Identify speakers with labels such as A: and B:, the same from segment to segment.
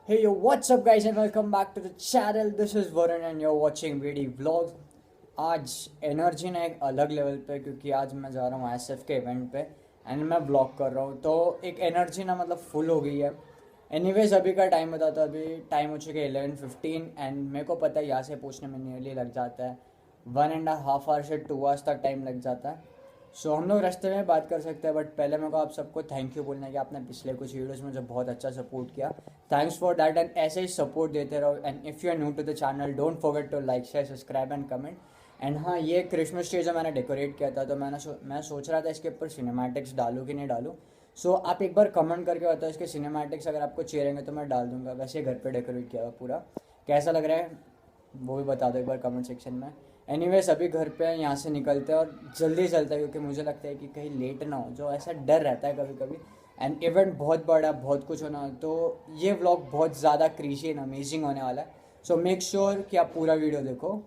A: Hey yo, what's up guys and welcome back to the channel. This is Varun and you're watching VD Vlogs. आज energy ना एक अलग level पे क्योंकि आज मैं जा रहा हूँ एसएफ के इवेंट पे एंड मैं ब्लॉग कर रहा हूँ तो एक एनर्जी ना मतलब फुल हो गई है. एनीवेज अभी का टाइम बताता हूँ. अभी टाइम हो चुके 11:15 एंड मेरे को पता है यहाँ से पहुँचने में नियरली लग जाता है 1.5 आवर से 2 आवर्स तक टाइम लग जाता है. सो हम लोग रास्ते में बात कर सकते हैं बट पहले मेरे को आप सबको थैंक यू बोलना है कि आपने पिछले कुछ वीडियोस में मुझे बहुत अच्छा सपोर्ट किया. थैंक्स फॉर दैट एंड ऐसे ही सपोर्ट देते रहो. And if you are new to the channel don't forget to like share subscribe and comment. And हाँ, ये क्रिसमस ट्री जो मैंने डेकोरेट किया था तो मैं सोच रहा था इसके ऊपर सिनेमैटिक्स डालूँ कि नहीं डालूँ. सो आप एक बार कमेंट करके बताओ इसके सिनेमैटिक्स अगर आपको चाहिए रहेंगे तो मैं डाल दूँगा. वैसे घर पे डेकोरेट किया हुआ पूरा. कैसा लग रहा है वो भी बता दो एक बार कमेंट सेक्शन में. एनीवेज अभी घर पे यहाँ से निकलते हैं और जल्दी चलते हैं क्योंकि मुझे लगता है कि कहीं लेट ना हो, जो ऐसा डर रहता है कभी कभी. एंड इवेंट बहुत बड़ा है, बहुत कुछ होना, तो ये व्लॉग बहुत ज़्यादा क्रीजी एंड अमेजिंग होने वाला है. सो मेक श्योर कि आप पूरा वीडियो देखो.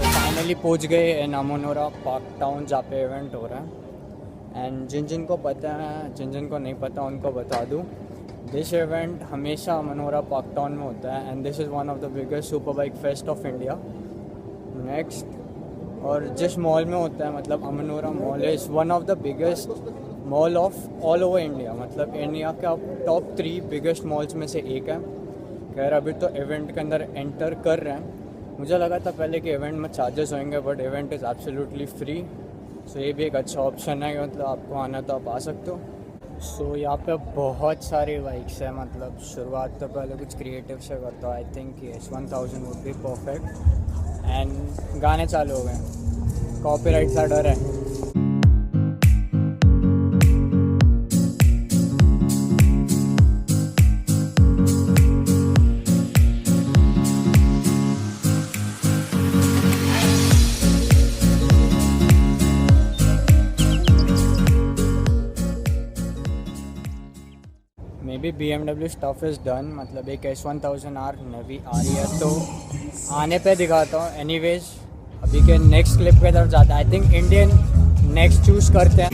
A: फाइनली पहुँच गए इन अमनोरा पार्क टाउन जहाँ पे इवेंट हो रहा है. एंड जिन को पता है, जिन को नहीं पता उनको बता दूँ, दिस इवेंट हमेशा अमनोरा पार्क टाउन में होता है and this is one of the biggest super bike fest of India. Next, और जिस मॉल में होता है मतलब Amanora mall is one of the biggest mall of all over India. मतलब इंडिया का टॉप 3 बिगेस्ट मॉल्स में से एक है. खैर अभी तो इवेंट के अंदर एंटर कर रहे हैं. मुझे लगा था पहले कि इवेंट में चार्जेस होंगे but event is absolutely free. So ये भी एक अच्छा ऑप्शन है, मतलब आपको आना तो आप आ सकते हो. सो यहाँ पे बहुत सारी बाइक्स है. मतलब शुरुआत तो पहले कुछ क्रिएटिव से करता हूँ. I think S1000 would be perfect. And गाने चालू हो गए, कॉपीराइट का डर है. May be BMW stuff is done. मतलब एक S1000R नवी आ रही है तो आने पे दिखाता हूँ. एनीवेज अभी के नेक्स्ट क्लिप की तरफ जाता है. I think Indian next choose करते हैं.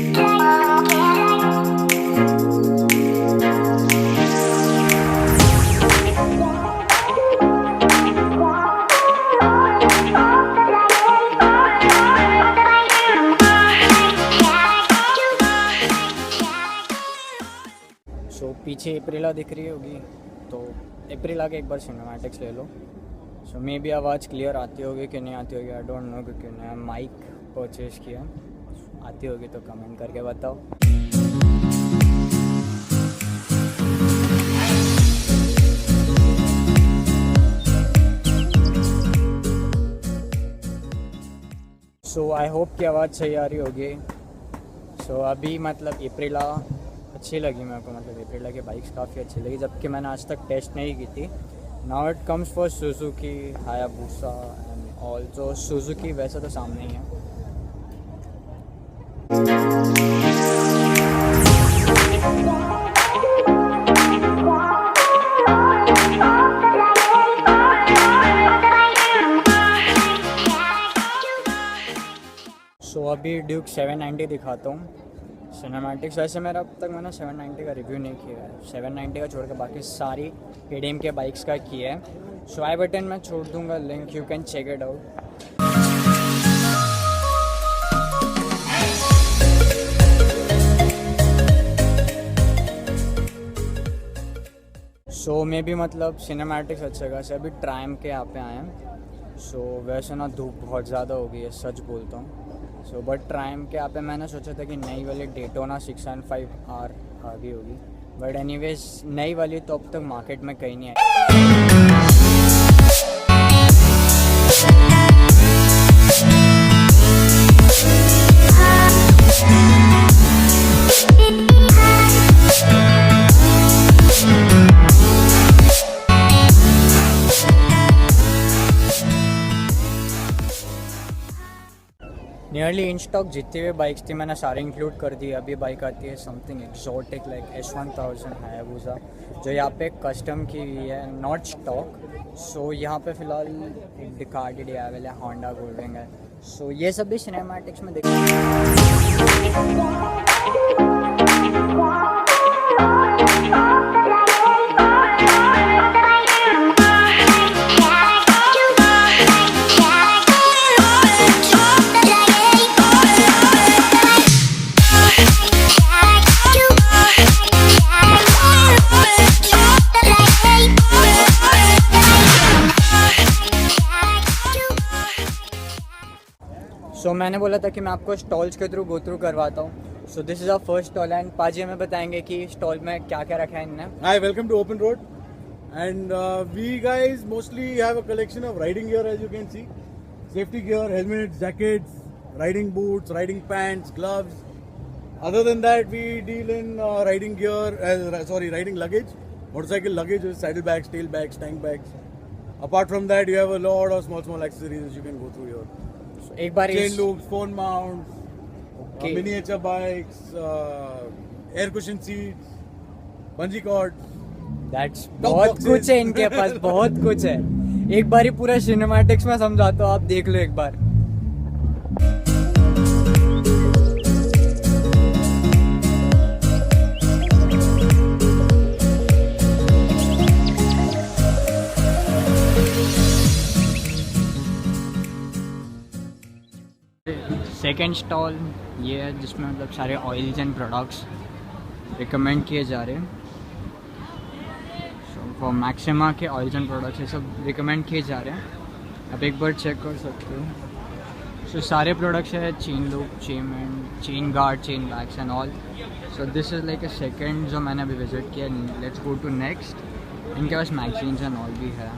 A: सो पीछे एप्रिला दिख रही होगी तो एप्रिला के एक बार सिनेमैटिक्स ले लो. सो मे बी आवाज़ क्लियर आती होगी कि नहीं आती होगी, आई डोंट नो, क्योंकि नया माइक परचेज़ किया. आती होगी तो कमेंट करके बताओ. सो आई होप कि आवाज़ सही आ रही होगी. सो अभी मतलब एप्रिला अच्छी लगी मेरे को. मतलब एप्रिला की बाइक्स काफ़ी अच्छी लगी जबकि मैंने आज तक टेस्ट नहीं की थी. Now it comes for Suzuki, Hayabusa and all. जो सुजुकी वैसे तो सामने ही है. सो अभी ड्यूक 790 दिखाता हूँ सिनेमैटिक्स. वैसे मेरा अब तक मैंने 790 का रिव्यू नहीं किया है. 790 का छोड़ के बाकी सारी KTM के बाइक्स का किया है. सो आई बटन में छोड़ दूंगा link, you can check it out. So मे भी मतलब सिनेमैटिक्स अच्छे खासे. अभी ट्राइम के यहाँ पे आए हैं. सो वैसे ना धूप बहुत ज़्यादा हो गई है, सच बोलता हूँ. सो बट ट्राइम के यहाँ पे मैंने सोचा था कि नई वाली डेटोना 605R आ गई होगी बट एनीवेज नई वाली तो अब तक मार्केट में कहीं नहीं आई. नियरली इन स्टॉक जितनी भी बाइक्स थी मैंने सारे इंक्लूड कर दी। अभी बाइक आती है something exotic like S1000 Hayabusa, जो यहाँ पे कस्टम की हुई है, नॉट स्टॉक। सो यहाँ पे फ़िलहाल एक डिकार्डी डियावेल है, होंडा गोल्डिंग है। सो ये सब भी सिनेमैटिक्स में सो मैंने बोला था कि मैं आपको स्टॉल्स के थ्रू गो थ्रू करवाता हूँ। So this is our first stall and पाजी हमें बताएंगे कि स्टॉल में क्या क्या रखा है इनने।
B: Hi, welcome to Open Road. And we guys mostly have a collection of riding gear, as you can see. Safety gear, helmets, jackets, riding boots, riding pants, gloves. Other than that, we deal in riding gear, riding luggage. Motorcycle luggage with saddlebags, tail bags, tank bags. Apart from that, you have a lot of small accessories that you can go through here.
A: So, एक बार
B: Chain loops, phone mounts,
A: Okay.
B: miniature bikes, air cushion seats, bungee cords.
A: That's
B: Top
A: बहुत
B: boxes.
A: कुछ है इनके पास, बहुत कुछ है। एक बार ही पूरा सिनेमैटिक्स में समझाता हूँ, आप देख लो एक बार। सेकेंड स्टॉल ये है जिसमें मतलब सारे ऑयल्स एंड प्रोडक्ट्स रिकमेंड किए जा रहे हैं। सो फॉर मैक्सिमा के ऑयल्स एंड प्रोडक्ट्स ये सब रिकमेंड किए जा रहे हैं, आप एक बार चेक कर सकते हो। सो सारे प्रोडक्ट्स है chain loop, chain guard, chain bags and all. So this is like a second जो मैंने अभी विजिट किया। Let's go to next. इनके पास मैगजीन्स एंड ऑल भी है।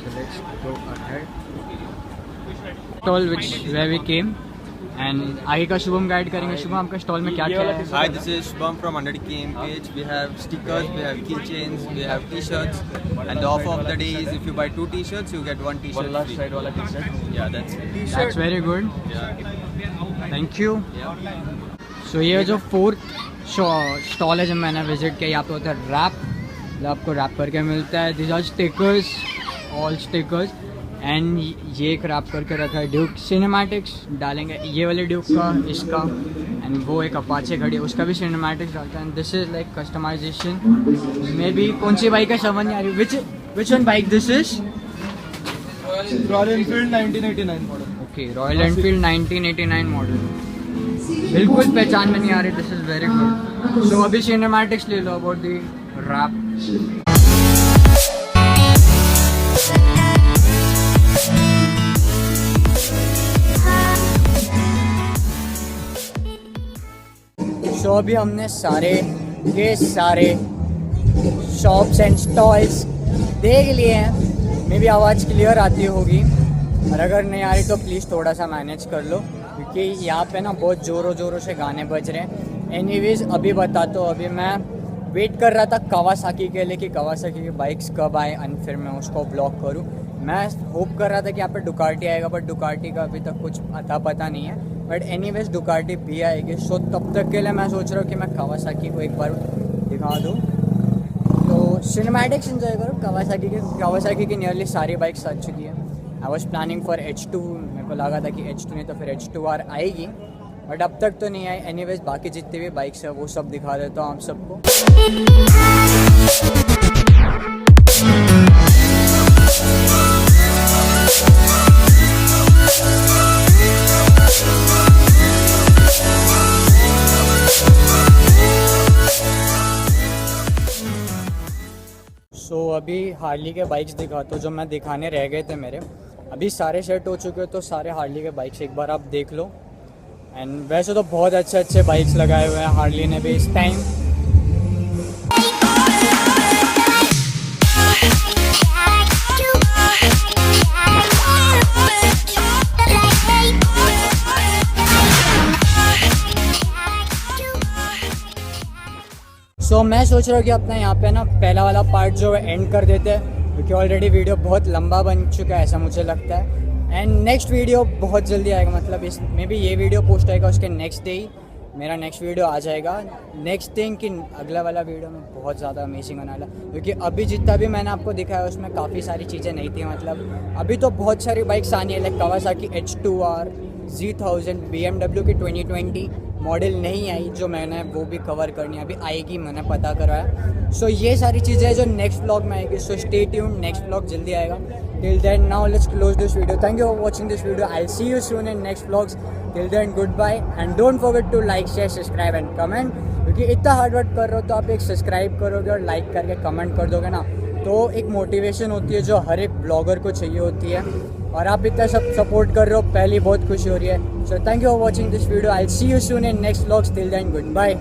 A: So let's go ahead. Stall which where we came and आगे का शुभम गाइड करेंगे। शुभम आपका स्टॉल में क्या क्या है?
C: Hi, this is Shubham from 100km page. We have stickers, we have keychains, we have t-shirts, and the offer of the day is if you buy 2 t-shirts, you get 1 t-shirt free.
B: side wala t-shirt.
C: Yeah, that's it.
A: That's very good,
C: Yeah.
A: Thank you.
C: Yeah.
A: सो ये जो fourth stall है जब मैंने visit किया, यहाँ पे होता है रैप, मतलब आपको रैप करके मिलता है। This are stickers, all stickers. And ये एक रैप करके रखा है ड्यूक सिनेमैटिक्स डालेंगे, ये वाले ड्यूक का, इसका, एंड वो एक अपाचे घड़ी उसका भी सिनेमैटिक्स डालता है। And this is like customization maybe. कौन सी बाइक है समझ नहीं आ रही, which one bike this is?
B: Royal Enfield 1989 model.
A: Okay, Royal Enfield 1989 model, बिल्कुल पहचान में नहीं आ रही। This is very good. So अभी सिनेमैटिक्स ले लो अबाउट द रैप। सो अभी हमने सारे के सारे शॉप्स एंड स्टॉल्स देख लिए हैं। मे बी आवाज़ क्लियर आती होगी, और अगर नहीं आ रही तो प्लीज़ थोड़ा सा मैनेज कर लो, क्योंकि यहाँ पे ना बहुत ज़ोरों से गाने बज रहे हैं। एनीवेज अभी बताता हूँ, अभी मैं वेट कर रहा था कावासाकी के लिए कि कावासाकी की बाइक्स कब आए एंड फिर मैं उसको ब्लॉक करूँ। मैं होप कर रहा था कि यहाँ पे डुकाटी आएगा, बट डुकाटी का अभी तक कुछ अता पता नहीं है। बट एनीवेज डुकाटी भी आएगी। सो तब तक के लिए मैं सोच रहा हूँ कि मैं कावासाकी को एक बार दिखा दूँ, तो सिनेमैटिक्स एंजॉय करो। कावासाकी की नियरली सारी बाइक्स आ चुकी है। I was planning for H2, मेरे को लगा था कि H2 नहीं तो फिर H2R आएगी, बट अब तक तो नहीं आई। एनीवेज बाकी जितनी भी बाइक्स है वो सब दिखा देता हूँ आप सबको। सो अभी हार्ली के बाइक्स दिखाता हूँ जो मैं दिखाने रह गए थे मेरे। अभी सारे सेट हो चुके हैं, तो सारे हार्ली के बाइक्स एक बार आप देख लो। एंड वैसे तो बहुत अच्छे बाइक्स लगाए हुए हैं हार्ली ने भी इस टाइम। सो मैं सोच रहा हूँ कि अपना यहाँ पे ना पहला वाला पार्ट जो है एंड कर देते हैं, क्योंकि ऑलरेडी वीडियो बहुत लंबा बन चुका है ऐसा मुझे लगता है। एंड नेक्स्ट वीडियो बहुत जल्दी आएगा, मतलब इस मे बी ये वीडियो पोस्ट आएगा उसके नेक्स्ट डे ही मेरा नेक्स्ट वीडियो आ जाएगा। नेक्स्ट थिंग कि अगला वाला वीडियो में बहुत ज़्यादा अमेजिंग होने वाला, क्योंकि अभी जितना भी मैंने आपको दिखाया उसमें काफ़ी सारी चीज़ें नहीं थी। मतलब अभी तो बहुत सारी बाइक्स आनी है, like Kawasaki H2R, Z1000, BMW की 2020 मॉडल नहीं आई जो मैंने वो भी कवर करनी है, अभी आएगी, मैंने पता कराया। सो ये सारी चीज़ें हैं जो नेक्स्ट व्लॉग में आएगी। So stay tuned, next vlog जल्दी आएगा। Till then now let's close this video. Thank you for watching this video. I see you soon in next vlogs. Till then good bye and don't forget to like, share, subscribe and comment, क्योंकि इतना hard work कर रहे हो तो आप एक subscribe करोगे और लाइक करके कमेंट कर दोगे ना, तो एक मोटिवेशन होती है जो हर एक ब्लॉगर को चाहिए होती है। और आप इतना सब सपोर्ट कर रहे हो, पहली बहुत खुशी हो रही है। So thank you for watching this video. I see you soon in next vlogs. Till then good bye.